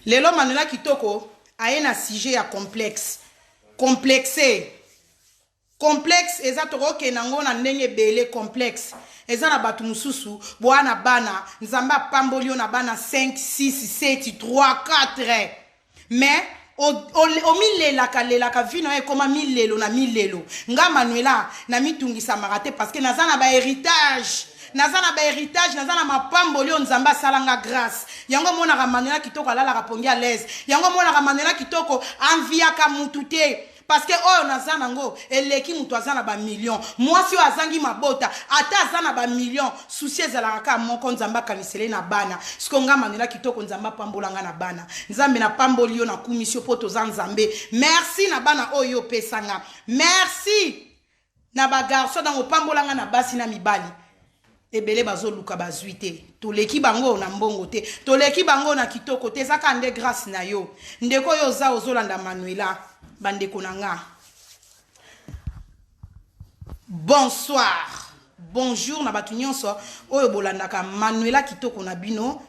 Lelo Manuela Kitoko a un sujet à complexe. Complexé. Complexe, ezatoro ke nango na ndenge bele complexe. Ezana batu mususu, boana bana, nzamba pambolio na bana 5, 6, 7, 3, 4. Mais, o milelaka ka vino e koma milelo na milelo. Nga Manuela, na mitungi sa marate parce que nazana ba héritage. Nazana ba héritage, nazana mapambolio nzamba salanga grâce. Yango mona ka Manuela Kitoko alala rapongi à l'aise. Yango mona ka Manuela Kitoko enviaka mutute. Parce que oh nazana ngo eleki mutu azana ba million moi si azangi mabota ata azana ba million souci ezalaka ka moko nzamba kanisele na bana sikonga Manuela Kitoko nzamba pambolanga na bana nzambe na pambolio na kumisio poto za nzambe merci na bana oyo pesanga merci na ba garçon dans pambolanga na basi na mibali ebele bazoluka bazuite toleki bango na mbongo te toleki bango na kitoko te zaka nde grâce na yo ndeko yo za ozolanda Manuela bandeko nanga. Bonsoir. Bonjour na batu nyonso oyo bolandaka Manuela Kitoko na bino,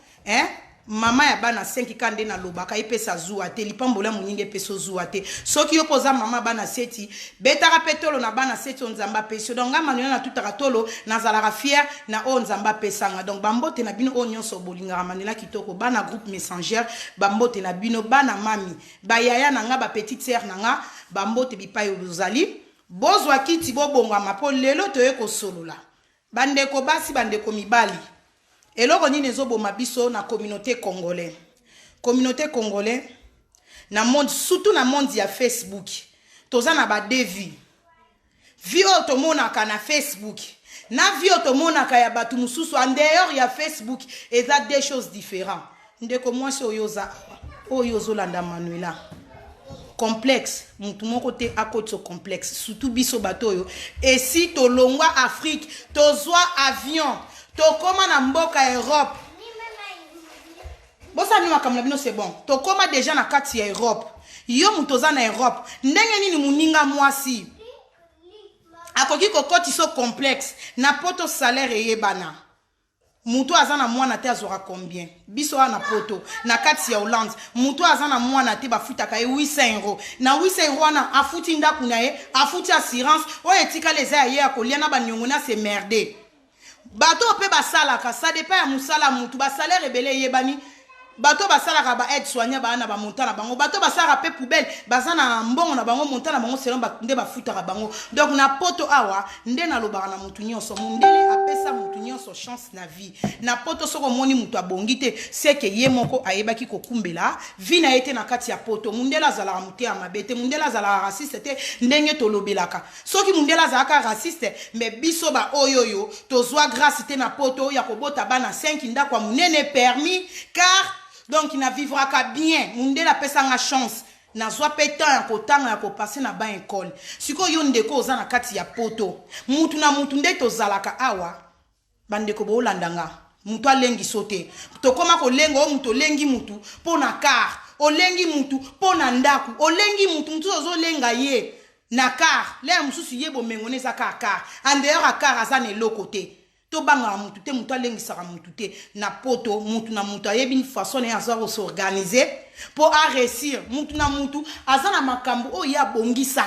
mama ya bana 5 kande na lobaka epesa zuwa te lipambola muninge peso zuwa te soki yo poza mama bana 7 betaka petolo na bana 7 onzamba peso donc Manuela na tutaka tolo nazalaka fier na o nzamba pesanga donc bambote na bino o nyonso bolinga Manuela Kitoko bana groupe messenger bambote na bino bana mami bayaya nanga ba petite sœur nanga bambote bipayo bozali bozwa kiti bobonga mapo lelo toye ko solola bandeko basi bandeko mibali. Eloko nini ezoboma biso na communauté congolais. Communauté congolais na monde surtout na monde ya Facebook. Toza na ba devi. Vi otomonaka na Facebook. Na vi otomonaka ya batu mususu en dehors ya Facebook et ça des choses différentes. Ndeko mwasi oyo zolanda Manuela. Complexe, mutu moko te akoto complexe surtout biso batoyo et si to longwa Afrique tozwa avion tokoma na mboka Europe bosa ni makamla bino c'est bon tokoma déjà na kati ya Europe yo mutoza na Europe ndenge nini muninga mwasi akoki kokoti so complexe na poto salaire yebana mutu azana mwana te azora combien biso na poto na kati ya Hollande mutu azana mwana te bafutaka 800 euros na 800 euros na afuti ndaku na ye afuti assurance o etika les ya ye akolia na banyongo na se merde bato pe basalaka ça dépend ya musala mutu ba salaire ebele yebani bato basalaka ba aide soigner ba na ba montana bango bato basalaka pe poubelle bazana mbongo na bango montana bango selon nde bafutaka bango donc na poto awa nde na lobaka na mutu nyonso mundele apesa mutu nyonso chance na vie na poto soko moni mutu abongi te c'est que ye moko ayebaki kokumbela vie na yete na kati ya poto mundela azalaka mutu ya mabete mundela azalaka raciste te ndenge tolobelaka soki mundela azalaka raciste mais biso ba oyoyo tozwa grâce te na poto ya kobota bana 5 ndakwa munene permis car donc il ne vivra qu'à bien. Mundela pesa nga chance. Na zwa petan ya kotanga ya kopase na ba école. Siko yo ndeko oza na kati ya poto. Mutu na mutu nde tozalaka awa. Bandeko bo landanga. Mutu alengi sote. Tokoma ko lengo mutu lengi mutu pona car. Olengi mutu pona ndaku. Olengi mutu mutu ozo lenga ye. Na car. Le mususu yebo mengone za car. Andeyor a car azane lo côté. To banga mutu te mutu alengisaka mutu te na poto mutu na mutu ayebi une façon ya zo s'organiser pour réussir mutu na mutu azana makambo o ya bongisa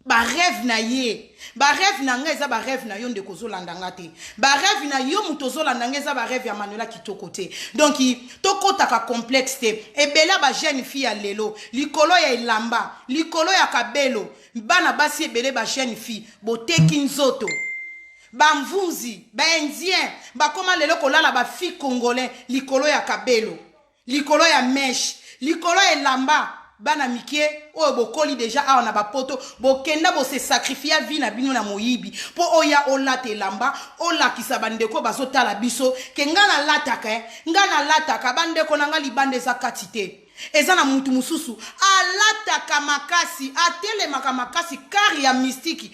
ba rêve na ye ba rêve na nga eza ba rêve na yo ndeko zolanda nga te ba rêve na yo mutu zolanda nga eza ba rêve ya Manuela Kitoko te donc to kotaka complexe te ebela ba jeune fille ya lelo likolo ya ilamba likolo ya kabelo bana basi ebele ba jeune fille boteki nzoto bamvunzi ba indien ba koma lelo kolala ba fille congolais likolo ya kabelo likolo ya mesh likolo ya lamba bana mikie o bokoli déjà a na ba poto bokenda bo se sacrifier vie na bino na moyibi po oya olate lamba olakisa bandeko bazotala biso ke ngana lataka bandeko nanga libande za katite ezana mutu mususu alataka makasi atelemaka makasi kari ya mystiki.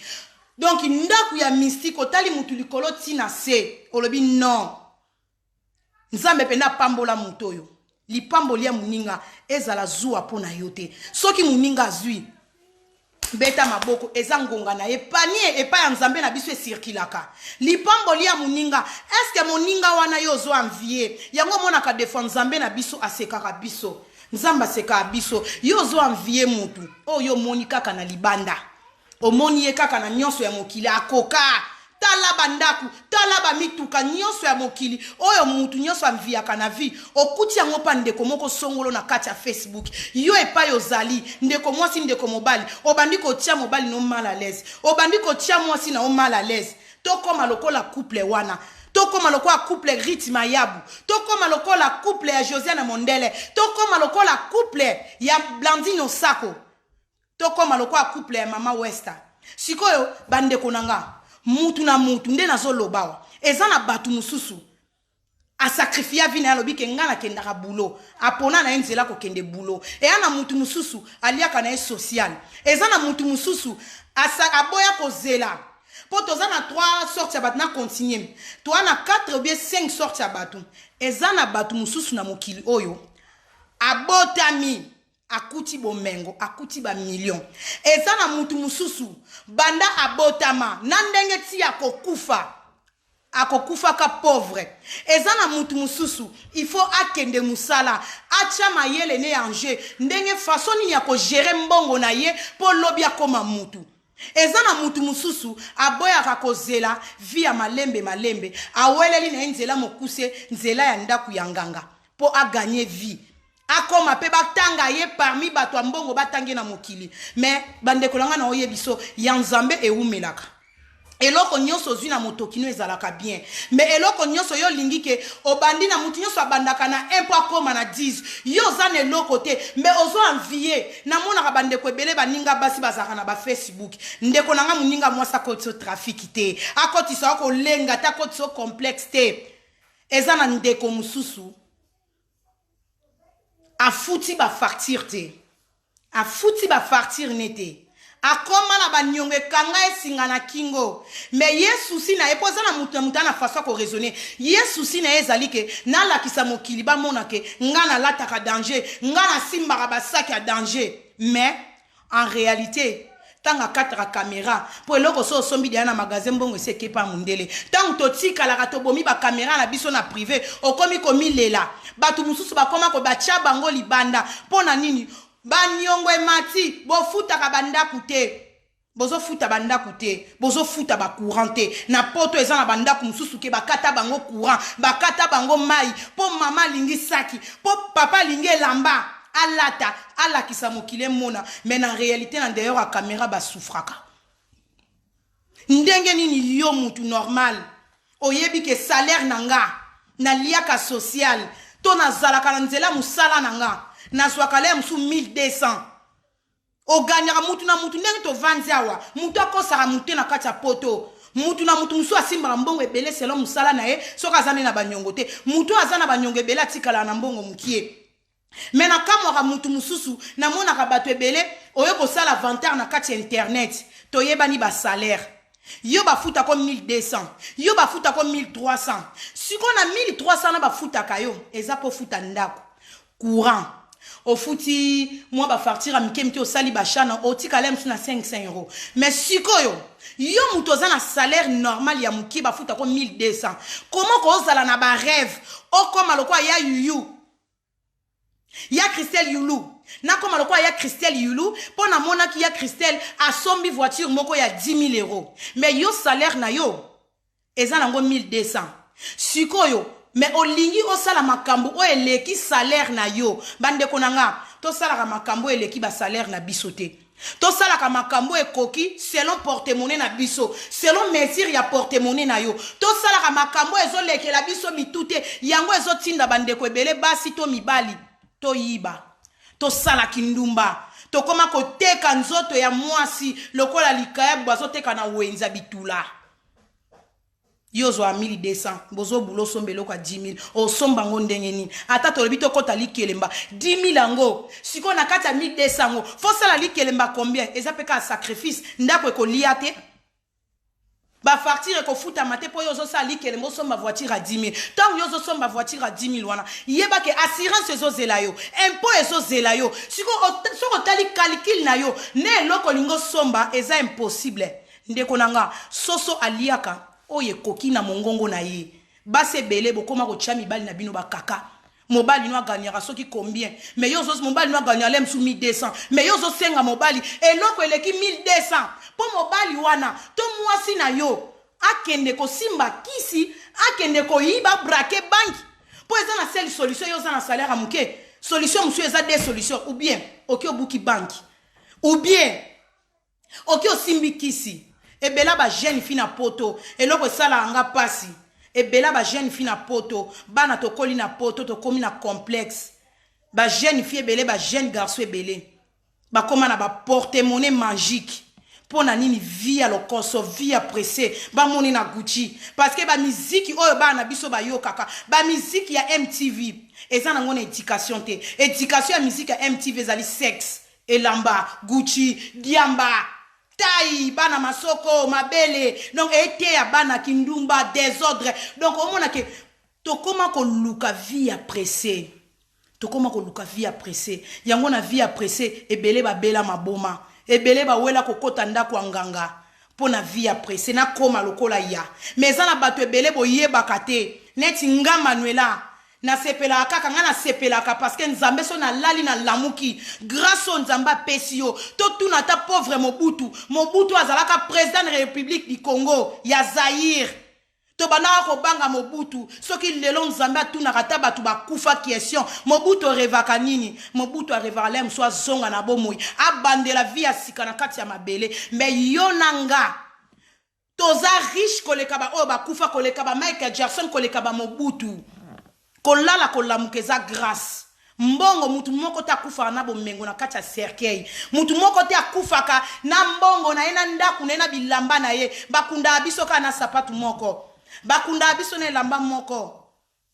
Donc, ndaku ya mystique, otali mutu likolo tina se. Olobi non. Nzambe penda pambola mutoyo. Li pambolia muninga ezala zuwa pona yote. Soki muninga zui. beta maboko ezangonga na ye panier epa ya nzambe na biso esirkilaka lipamboli ya moninga eske moninga wana yo ozo envie yango monaka defo nzambe na biso asekaka biso nzambe asekaka biso yo ozo envie mutu oyo omoni kaka na libanda omoni ye kaka na nyonso ya mokili akoka tala bandaku tala bamituka nyonso ya mokili oyo mutu nyonso amviaka na vi okuti yango pa ndeko moko songolo na kati ya Facebook yo epai ozali ndeko mwasi ndeko mobali obandi kotia mobali no mal à l'aise obandi kotia mwasi na o mal à l'aise tokoma lokola couple wana tokoma lokola couple Ritma Yabu tokoma lokola couple ya Josiane Mondele tokoma lokola couple ya Blandine Osako tokoma lokola couple ya Mama Westa sikoyo bandeko nanga mutu na mutu nde nazolobawa eza na batu mususu asakrifia vina alobi ke ngana kendaka bulo apona na nzela ko kende bulo e ana mutu mususu aliaka na social eza na mutu mususu aboya kozela po toza na 3 sortes ya batu na continuer to ana 4 ou bien 5 sortes ya batu eza na batu mususu na mokili oyo abotami akuti bomengo akuti ba million eza na mutu mususu banda abotama na ndenge ti akokufa ka pauvre eza na mutu mususu il faut akende musala acha mayele ne anje ndenge façon ya ko gérer mbongo na ye po lobi akoma mutu eza na mutu mususu aboya kakozela via malembe aweleli na nzela mokuse nzela ya ndaku ya nganga po a gagner vie akoma pe batanga ye parmi bato mbongo batangi na mokili mais bande kolanga na oyebiso ya nzambe eumelaka eloko nyonso zwi na motokino ezalaka bien mais eloko nyonso yo lingike obandi na mutu nyonso abandaka na 1 po akoma na 10 yo za na eloko te mais ozo envier na mona bande ko ebele baninga basi bazaka na ba Facebook ndeko nanga muninga mwasa kotso trafic te akoti so ko lenga ta kotso complexe te eza na ndeko mususu afuti ba fartir te afuti ba fartir nete akoma na banyonge kanga esinga na kingo mais yesu si na epoza na mutana façon ko raisonner yesu si na ezali ke na la kisa mokili ba monake ngana lataka danger ngana simba ba sac ya danger mais en réalité tanga kataka caméra po eloko so sombi dia na magasin mbongo se kepa mundele tangu totika la katobomi ba caméra na biso na privé okomi komi lela batu mususu bakoma ko bacha bango libanda pona nini banyongo emati bofuta ka bandaku te bozo futa bandaku te bozo futa ba courant te na poto eza na bandaku mususu ke bakata bango courant bakata bango mai po mama lingi saki po papa lingi lamba alata alakisa mokile mona mais en réalité na dehors a caméra ba souffraka ndenge nini yo mutu normal oyebi ke salaire nanga na liaka social to na zalaka na nzela musala nanga na swakale musu 1200 o gagnera mutu na mutu ndenge to vanzi awa mutu akosaka mutu na kati ya poto mutu na mutu musu asimba mbongo ebele selon musala na ye soka azane na banyongo te mutu azana banyongo ebele atikala na mbongo mukie mais na kamwaka mutu mususu na monaka bato ebele oyo kosala vantar na kati ya internet toyebani ba salaire yo bafuta ko 1200 yo bafuta ko 1300 siko na 1300 na bafuta kayo eza po futa ndako courant au fouti moi ba fartir a mkemti au sali bachana au tikale msu na 500 euros mais sikoyo yo mutoza na salaire normal ya muki ba futa ko 1200 comment ko zala na ba rêve o koma lokwa ya yuyu ya Christelle Yulu na koma lokwa ya Christelle Yulu pona mona ki ya Christelle a sombi voiture moko ya 10 000 euros mais yo salaire na yo eza nango 1200 sikoyo mais olingi osala makambo o eleki salaire na yo bande konanga to sala makambo eleki ba salaire na bisote to sala makambo ekoki selon porte-monnaie na biso selon mesure ya porte-monnaie na yo to sala makambo ezoleke la biso mitute yango ezotinda bande ko ebele basi to mibali to yiba to sala kindumba to koma koteka nzoto ya mwasi lokola likayabu azoteka na wenza bitula yozo a 1200 bozo bulo sombelo kwa 10 000 o somba ngo ndenge nini ata to lebito kota likelemba 10 000 ango siko na kata 1200 ngo fo sala likelemba combien eza peka sacrifice ndako ko liate ba facture ko futa mate po yozo sali kele mo somba voiture à 10 000 tant yozo somba voiture à 10 000 wana yeba ke assurance ezo zela yo impôt ezo zela yo siko tali calcul na yo ne loko lingo somba eza impossible ndeko nanga soso aliaka oye koki na mongongo na ye base belé bokoma ko tcha mibali na bino bakaka mobali no gagnera soki combien mais yozo mobali no gagnera lem sous 1200 mais yozo senga mobali eloko eleki 1200 po mobali wana to mwasi na yo akende ko simba kisi akende ko yiba braquer banki po eza na seule solution yoza na salaire amuke solution monsieur eza des solutions ou bien oki obuki banki ou bien oki osimbi kisi ebela ba jeune fina poto eloko sala anga pasi ebela ba jeune fina poto bana to koli na poto to komi na complexe ba jeune fille ebele ba jeune garçon ebele ba koma na ba porte-monnaie magique pona nini via lokoso via pressé ba moni na Gucci parce que ba musique oyo bana biso ba yo kaka ba musique ya MTV eza na ngona éducation te éducation ya musique ya MTV ezali sexe elamba Gucci diamba tai bana masoko mabele donc ete ya bana kindumba désordre donc au mona ke to koma ko luka via pressé to koma ko luka via pressé yango na via pressé ebele ba bela maboma ebele ba wela kokota ndako nganga pona via pressé na koma lokola ya mais na bato ebele boyeba kate neti nga Manuela na sepela kaka nga na sepela ka parce que nzambe so na lali na lamuki grâce au nzamba pesio to tuna ta pauvre Mobutu azalaka président de la République du Congo ya Zaïre to banaka ko banga Mobutu soki lelo nzambe tuna kata batu bakufa question Mobutu revaka nini Mobutu revaka lem so zonga na bomoi abandela vie asika na kati ya mabele mais yonanga toza riche koleka ba o bakufa koleka ba Michael Jackson koleka ba Mobutu kolala kolamukeza grâce mbongo mutu moko ta kufa na bomengo na kati ya cercueil mutu moko te akufaka na mbongo na ena ndaku na bilamba na ye bakunda abiso kana sapatu moko bakunda abiso na lamba moko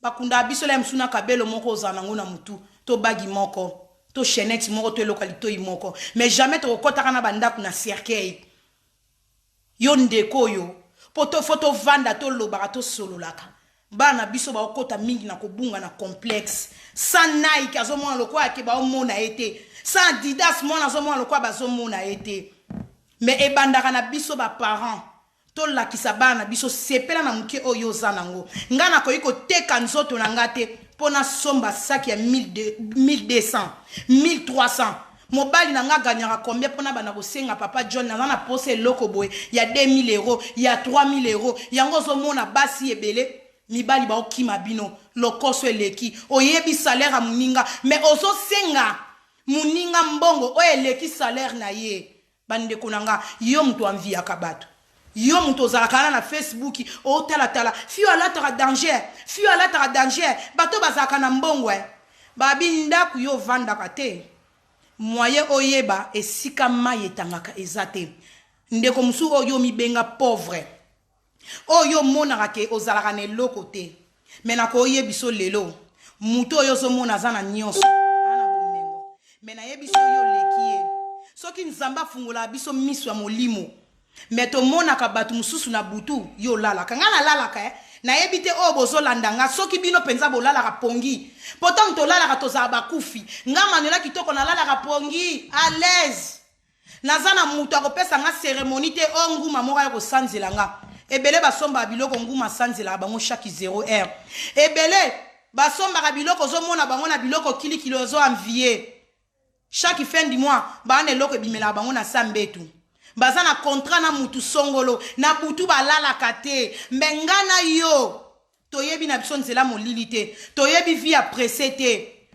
bakunda abiso la msuna kabelo moko ozanango na mutu to bagi moko to chaînette moko to localité moko mais jamais to kotaka na bandaku na cercueil yo ndeko yo poto photo vanda to lobaka to sololaka bana biso ba okota mingi na kobunga na complexe sans Nike azomona lokwa ke ba omona ete sans Adidas mona azomona lokwa bazomona ete mais ebandaka na biso ba parents to lakisa bana biso sepela na muke oyo zanango ngana ko iko teka nzoto na ngate pona somba saki ya 1200 1300 mobali na nga gagnera combien pona bana kosenga papa John na pose loko boy ya 2000 euros ya 3000 euros yango zomona basi ebele mibali ba okima bino lokoso eleki oyebi salaire a muninga mais ozo senga muninga mbongo o eleki salaire na ye bande konanga yo mtu anvia kabato yo mtu ozalaka na Facebook o tala fio alatara danger bato bazaka na mbongo babi ndaku yo vanda kate moyen oyeba esika mayetangaka ezate ndeko musu oyo mibenga pauvre oyo monaka ke ozalaka na eloko te me na koyebiso lelo mutu oyo ozomona aza na nyonso ana bomengo me nayebiso oyo leki ye soki nzambe afungola biso miso ya molimo me tomonaka bato mosusu na butu yo lalaka nga nalalaka nayebi te oyo bozolandanga soki bino mpenza bolalaka pongi pourtant tolalaka tozala bakufi nga Manuela kitoko nalalaka pongi à l'aise naza na mutu akopesa nga cérémonie te o nguma moko ya kosanzela nga ebele basomba biloko nguma sanzela bango chaque 0 heure ebele basomba biloko zomona bango na biloko kilikilo zo envier chaque fin du mois bana eloko bimela bango na sambetu baza na contrat na mutu songolo na butu balalaka te mbengana yo toyebi na biso nzela molili te toyebi via pressé te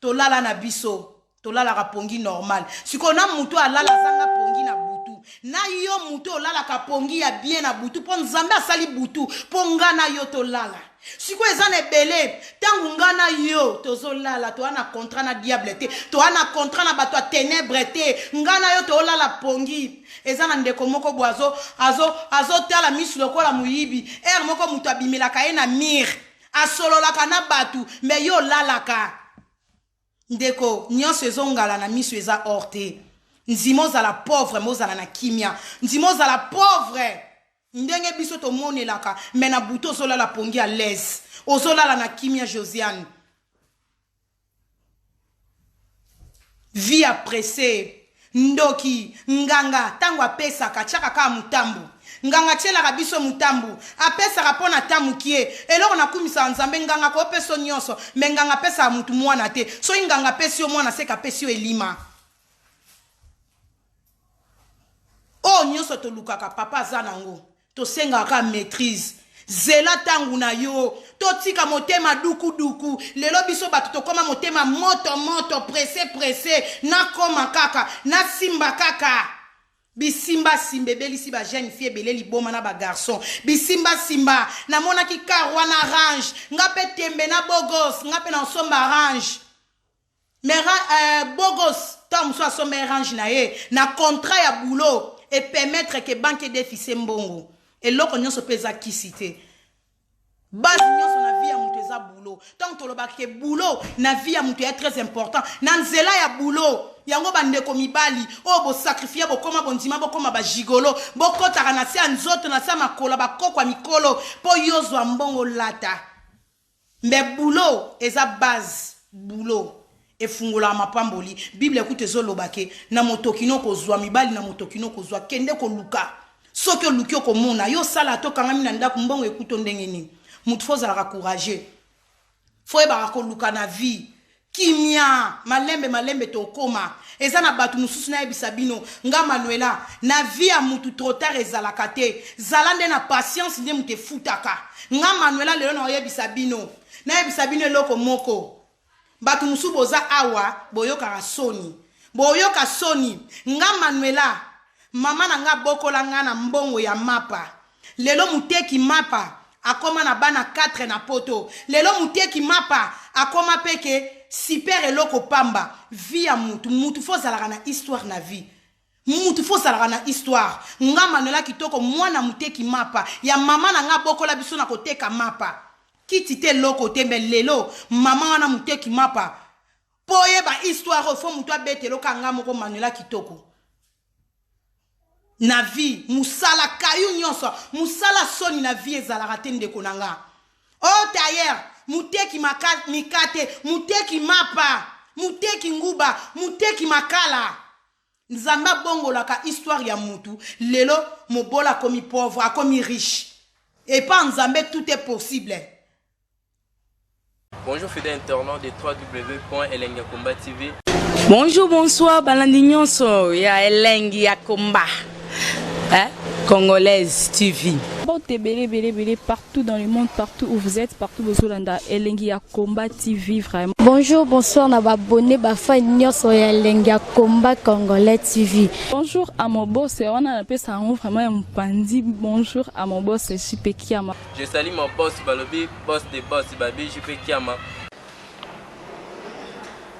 tolala na biso tolala ka pongi normal siko na mutu alala zanga pongi na butu na yo mutu olala ka pongi ya bien na butu po nzambe asali butu po ngana yo tolala siko ezana ebele tangu ngana yo tozolala to ana contrat na diable te to ana contrat na bato a ténèbres te ngana yo tolala pongi ezana ndeko moko boazo azo tala misu lokola muyibi moko mutu abimelaka ye na mir asololaka na batu me yo lalaka ndeko nyonso ezongala na misu eza orte nzimo za la pauvre mozala na kimia nzimo za la pauvre ndenge biso to monelaka mais na buto zola la pongi à l'aise ozola la na kimia Josiane vie pressée ndoki nganga tango apesaka tiaka ka mutambu nganga tielaka biso mutambu apesaka pona tamukie eloko nakumisa nzambe nganga ko peso nyonso me nganga pesa mutu mwana te so nganga pesi yo mwana seka pesi yo elima o nyonso to lukaka papa zanango to senga ka maîtrise zela tangu na yo to tika motema duku duku lelo biso batu to koma motema moto pressé na koma kaka na simba kaka bisimba simbe belisi ba jeune fille beleli boma na ba garçon bisimba na mona ki karwa na orange ngape tembe na bogos ngape na somba orange mais bogos tam so somba orange na ye na contrat ya boulot et permettre que banque de fils mbongo et loko nyonso pesa kisite base nyonso na vie ya mutu eza boulot tant to loba ke boulot na vie ya mutu est très important na nzela ya boulot yango bandeko mibali o bo sacrifier bo koma bondima bo koma ba gigolo bo kotaka na se nzoto na sa makola ba kokwa mikolo po yozwa mbongo lata mais boulot eza base boulot efungula mapamboli bible ekute zolobake na motokino kozwa mibali na motokino kozwa kende ko luka soki oluki okomona yo sala to kangami na ndako mbongo ekuto ndenge nini mutu fo zalaka courageux fo ebaka koluka na vie kimia malembe to koma eza na batu mususu na yebisa bino nga Manuela na vie ya mutu trop tard ezalaka te zala nde na patience nde mutu efutaka nga Manuela lelo na yebisa bino eloko moko batu musu boza awa boyoka soni nga Manuela mama na nga bokola nga na mbongo ya mapa lelo muteki mapa akoma na bana 4 na poto lelo muteki mapa akoma peke super eloko pamba vie ya mutu fo zalaka na histoire na vie mutu fo zalaka na histoire nga Manuela kitoko mwana muteki mapa ya mama na nga bokola biso na koteka mapa kiti te loko tembe lelo mama wana muteki mapa poye ba histoire fo mutu abetelo kanga moko Manuela kitoko na vie musala kayu nyonso musala soni na vie ezalaka te ndeko nanga o tailleur muteki mikate muteki mapa muteki nguba muteki makala nzamba bongolaka histoire ya mutu lelo mobola komi pauvre akomi riche et pas nzambe tout est possible. Bonjour fidèles internautes de www.elengiakomba TV. Bonjour, bonsoir, balandi nyonso ya Elengi ya Komba. Congolaise TV. Belé partout dans le monde, partout où vous êtes, partout où vous êtes, Elengi ya Komba TV vraiment. Bonjour, bonsoir, na abonné ba fa nyonso ya Elengi ya Komba Congolais TV. Bonjour à mon boss, on a appelé ça vraiment un pandi. Bonjour à mon boss, JP Kiama. Je salue mon boss Balobi, boss des boss Babi, JP Kiama.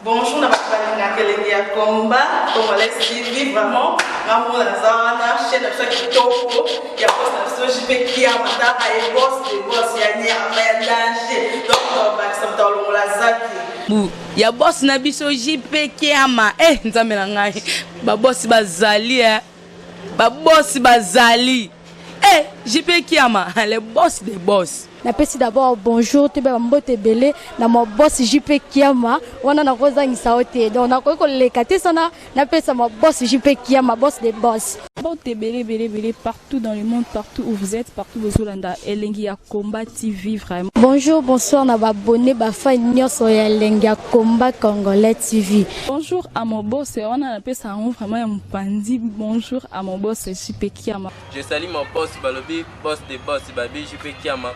Bonjour, na bakalanga Elengi ya Komba Congolais TV vraiment ngamo na zana chaîne ça kitoko ya boss na JP Kiama ta ay boss de boss ya nya ya danger donc ba samtalo la zaki Bu ya boss na biso JP Kiama nzambe na ngai ba boss bazali ba boss bazali JP Kiama le boss des boss. Napesi d'abord bonjour te ba mbote belé na mo boss JP Kiama wana na kozangisa ote donc na ko lekate sana napesa mo boss JP Kiama boss des boss. Belé partout dans le monde, partout où vous êtes, partout où vous êtes, Elengi ya Komba TV vraiment. Bonjour, bonsoir, na abonné ba fa nyonso ya Elengi ya Komba Congolais TV. Bonjour à mon boss, on a appelé ça vraiment un pandi. Bonjour à mon boss JP Kiama. Je salue mon boss Balobi, boss des boss Babi, JP Kiama.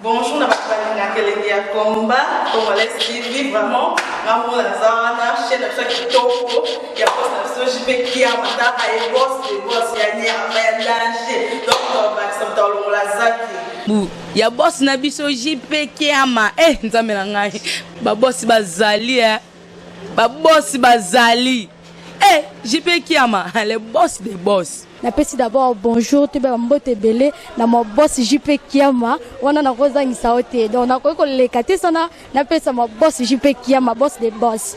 Bonjour, na bakalanga Elengi ya Komba Congolais TV vraiment ngamo na zana chaîne ça kitoko ya boss na JP Kiama ta ay boss de boss ya nya ya danger donc ba samtalo la zaki Bu ya boss na biso JP Kiama nzambe na ngai ba boss bazali ba boss bazali JP Kiama le boss des boss. Napesi d'abord bonjour te ba mbote belé na mo boss JP Kiama wana na kozangisa ote donc na ko lekate sana napesa mo boss JP Kiama boss des boss.